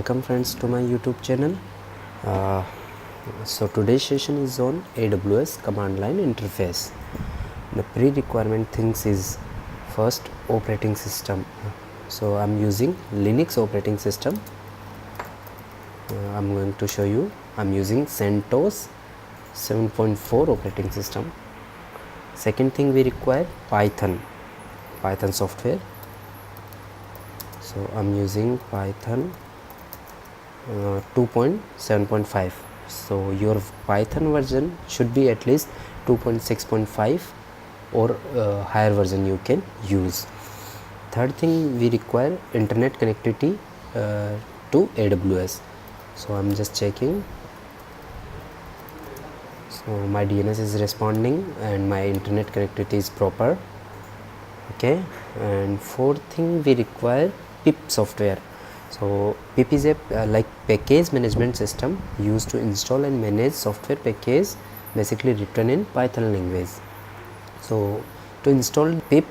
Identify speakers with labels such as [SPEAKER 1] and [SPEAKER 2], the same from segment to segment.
[SPEAKER 1] Welcome friends to my YouTube channel. So today's session is on AWS Command Line interface. The pre-requirement things is first operating system. So I'm using Linux operating system. I'm going to show you. I'm using CentOS 7.4 operating system. Second thing we require Python software. So I'm using Python 2.7.5. so your Python version should be at least 2.6.5 or higher version you can use. Third thing we require internet connectivity to AWS. So I'm just checking. So my DNS is responding and my internet connectivity is proper. Okay, and fourth thing we require pip software. So pip is a like package management system used to install and manage software package basically written in Python language. So to install pip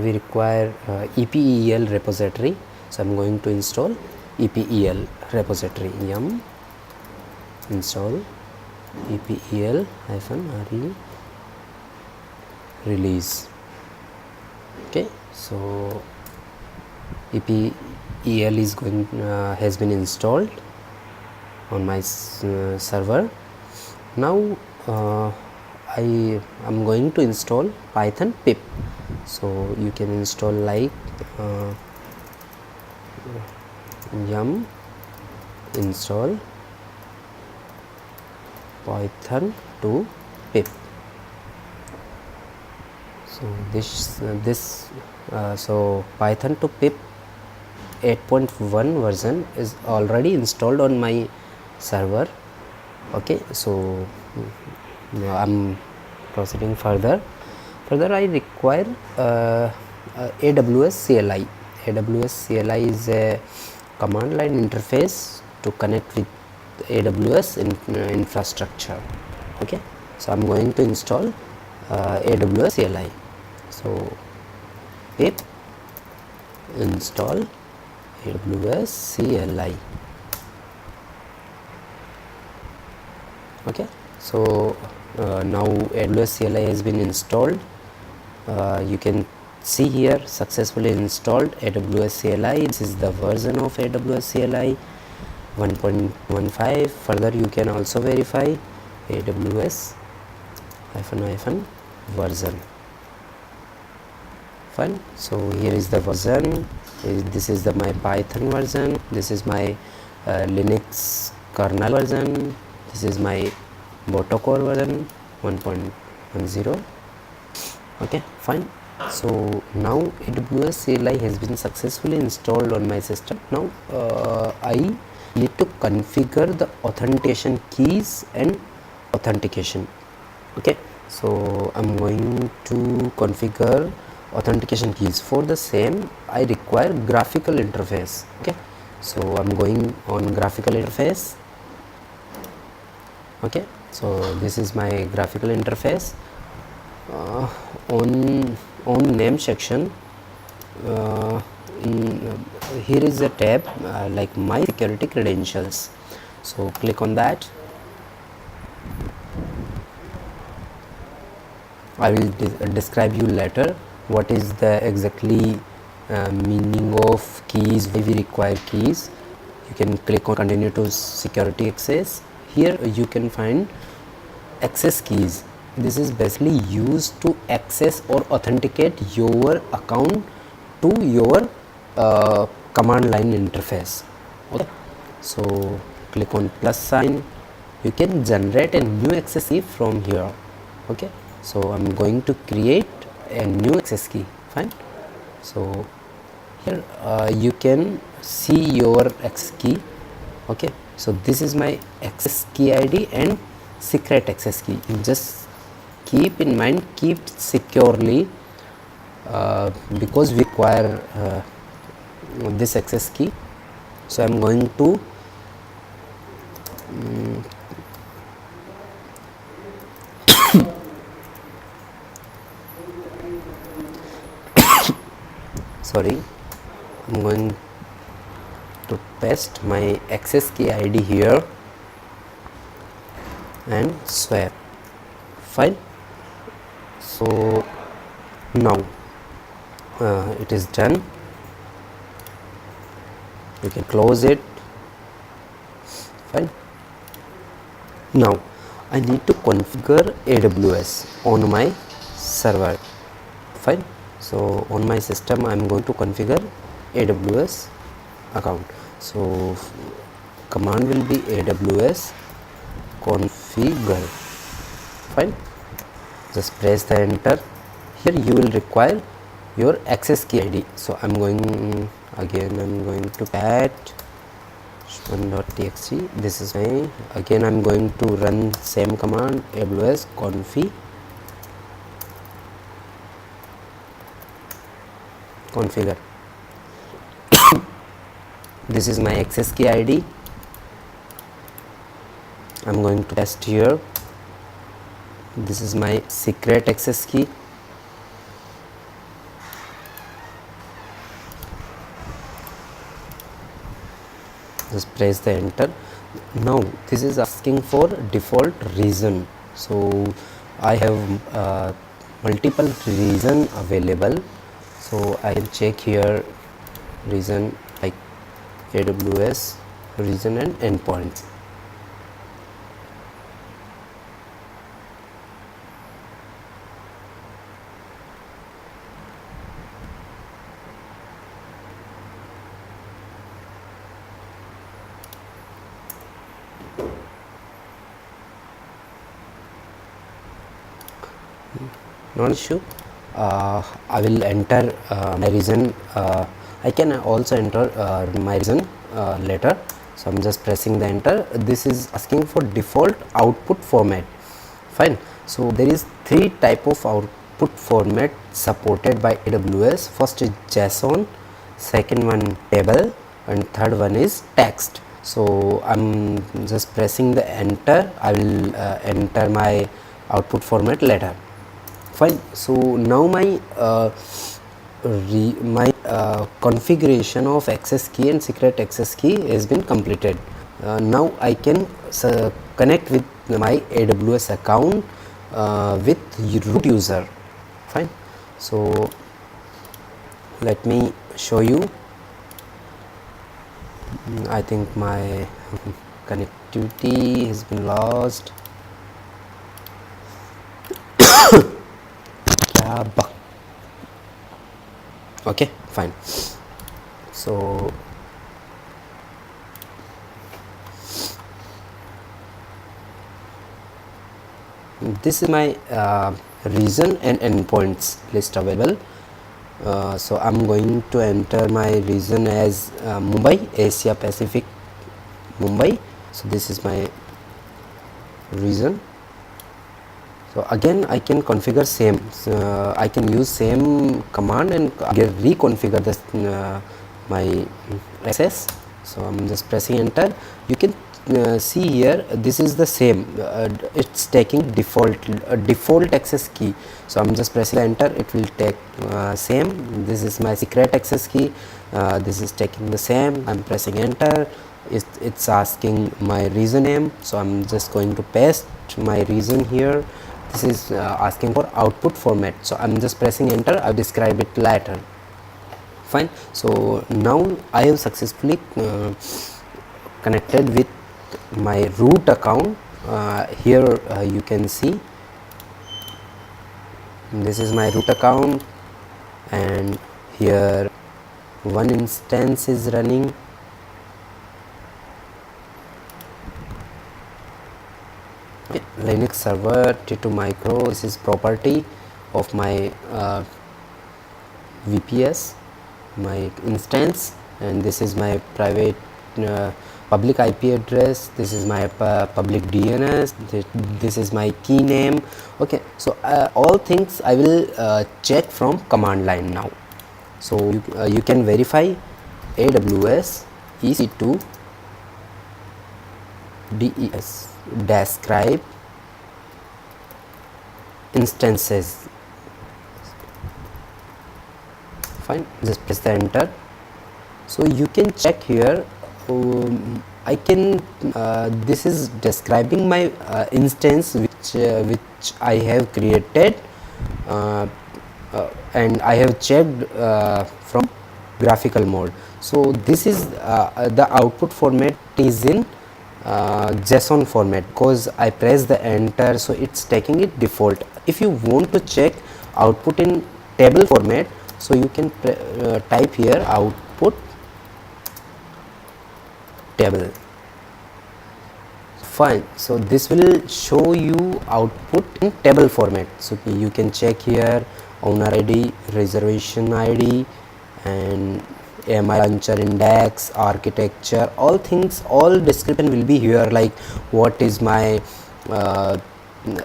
[SPEAKER 1] we require EPEL repository. So I'm going to install EPEL repository. Yum install EPEL-RE release. Okay, so EPEL is has been installed on my server. Now I am going to install Python pip. So you can install like yum install Python to pip. So so Python to pip 8.1 version is already installed on my server. Okay, so I'm proceeding further. I require AWS CLI. AWS CLI is a command line interface to connect with AWS infrastructure. Okay, so I'm going to install AWS CLI. So pip install AWS CLI. Okay, so now AWS CLI has been installed. You can see here successfully installed AWS CLI. This is the version of AWS CLI 1.15. Further you can also verify AWS version. Fine. So here is the version. This is my Python version. This is my Linux kernel version. This is my Botocore version 1.10. Okay, fine. So now AWS CLI has been successfully installed on my system. Now I need to configure the authentication keys and authentication. Okay, so I'm going to configure authentication keys. For the same I require graphical interface. Okay, so I'm going on graphical interface. Okay, so this is my graphical interface. On name section, here is a tab like my security credentials. So click on that. I will describe you later what is the exactly meaning of keys, why we require keys. You can click on continue to security access. Here you can find access keys. This is basically used to access or authenticate your account to your command line interface. Okay, so click on plus sign. You can generate a new access key from here. Okay, so I'm going to create a new access key. Fine. So here you can see your access key. Okay, so this is my access key ID and secret access key. Just keep in mind, keep securely because we require this access key. So I'm going to sorry, I'm going to paste my access key ID here and swap. Fine. So now it is done. You can close it. Fine. Now I need to configure AWS on my server. Fine. So on my system I am going to configure AWS account. So command will be AWS configure. Fine. Just press the enter. Here you will require your access key ID. So I'm going to cat h1.txt. this is my, again I'm going to run same command, AWS configure. This is my access key ID. I'm going to paste here. This is my secret access key. Just press the enter. Now this is asking for default region. So I have multiple region available. So I can check here region like AWS region and endpoints. Not issue. I will enter my region. I can also enter my region later. So I'm just pressing the enter. This is asking for default output format. Fine. So there is 3 type of output format supported by AWS. First is JSON, second one table, and third one is text. So I'm just pressing the enter. I will enter my output format later. Fine. So now my configuration of access key and secret access key has been completed. Now I can connect with my AWS account with root user. Fine. So let me show you. I think my connectivity has been lost. Okay, fine. So this is my region and endpoints list available. So I'm going to enter my region as Mumbai, Asia Pacific Mumbai. So this is my region. So again I can configure same. I can use same command and reconfigure this my access. So I'm just pressing enter. You can see here this is the same. It's taking default access key. So I'm just pressing enter. It will take same. This is my secret access key. This is taking the same. I'm pressing enter. It's asking my region name. So I'm just going to paste my region here. This is asking for output format. So I'm just pressing enter. I'll describe it later. Fine. So now I have successfully connected with my root account. Here you can see this is my root account, and here one instance is running. Linux server T2 micro. This is property of my VPS, my instance, and this is my private public IP address. This is my public DNS. This is my key name. Okay, so all things I will check from command line now. So you can verify AWS EC2 DES describe instances. Fine, just press the enter. So you can check here I can this is describing my instance which I have created, uh, and I have checked from graphical mode. So this is the output format is in JSON format, because I press the enter, so it's taking it default. If you want to check output in table format, so you can type here output table. Fine, so this will show you output in table format. So you can check here owner ID, reservation ID, and AMI launcher index, architecture, all things, all description will be here, like what is my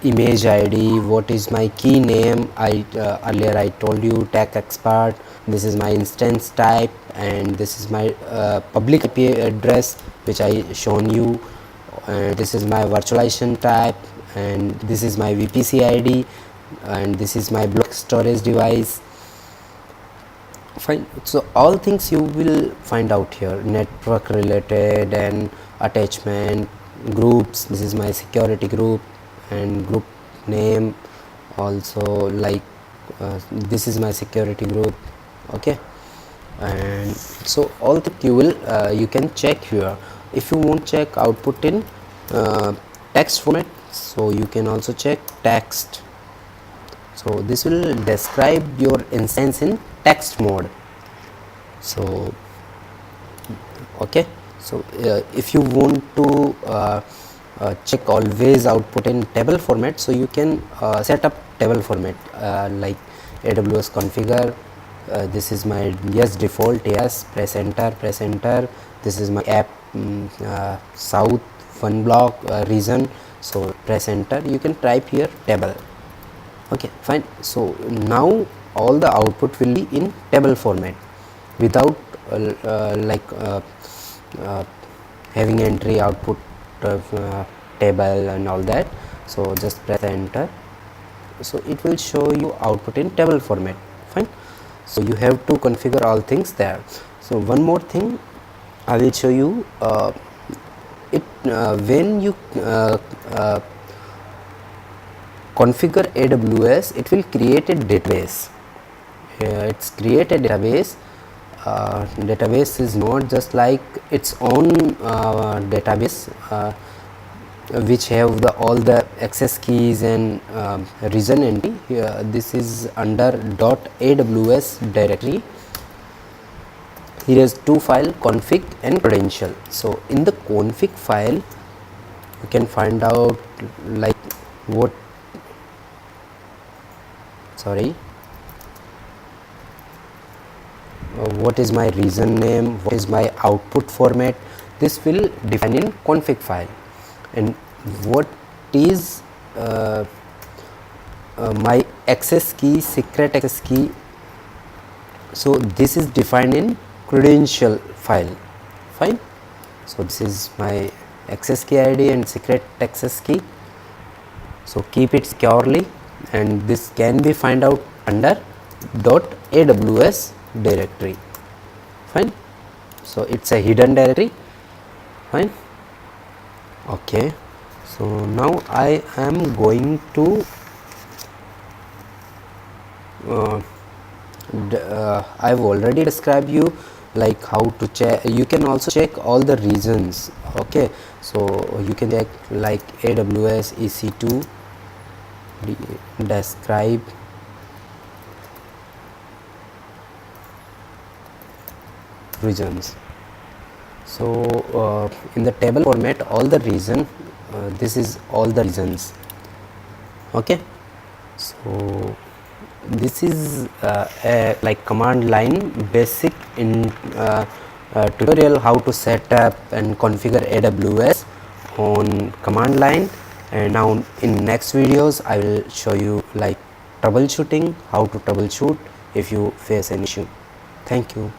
[SPEAKER 1] image ID, what is my key name. Earlier I told you tech expert, this is my instance type, and this is my public IP address which I shown you, this is my virtualization type, and this is my VPC ID, and this is my block storage device. Fine, so all things you will find out here, network related and attachment, groups, this is my security group and group name, also like this is my security group. Okay, and so all that you will you can check here. If you won't check output in text format, so you can also check text. So this will describe your instance in text mode. So okay, so if you want to check always output in table format, so you can set up table format like AWS configure, this is my yes default, yes, press enter, this is my app south one block region, so press enter, you can type here table. Okay, fine. So now all the output will be in table format without having entry output table and all that. So just press enter, so it will show you output in table format. Fine, so you have to configure all things there. So one more thing I will show you, when you configure AWS, it will create a database. It's create a database. Database is not just like its own database which have all the access keys and region entry. This is under .aws directory. Here is two file, config and credential. So in the config file you can find out like what is my region name, what is my output format. This will define in config file, and what is my access key, secret access key, so this is defined in credential file. Fine, so this is my access key ID and secret access key, so keep it securely, and this can be find out under .aws directory. Fine, so it's a hidden directory. Fine, okay, so now I am going to I've already described you like how to check. You can also check all the regions. Okay, so you can check like AWS EC2 describe regions. So in the table format, all the region, this is all the regions. Okay, so this is a like command line basic in tutorial how to set up and configure AWS on command line. And now in next videos I will show you like troubleshooting, how to troubleshoot if you face an issue. Thank you.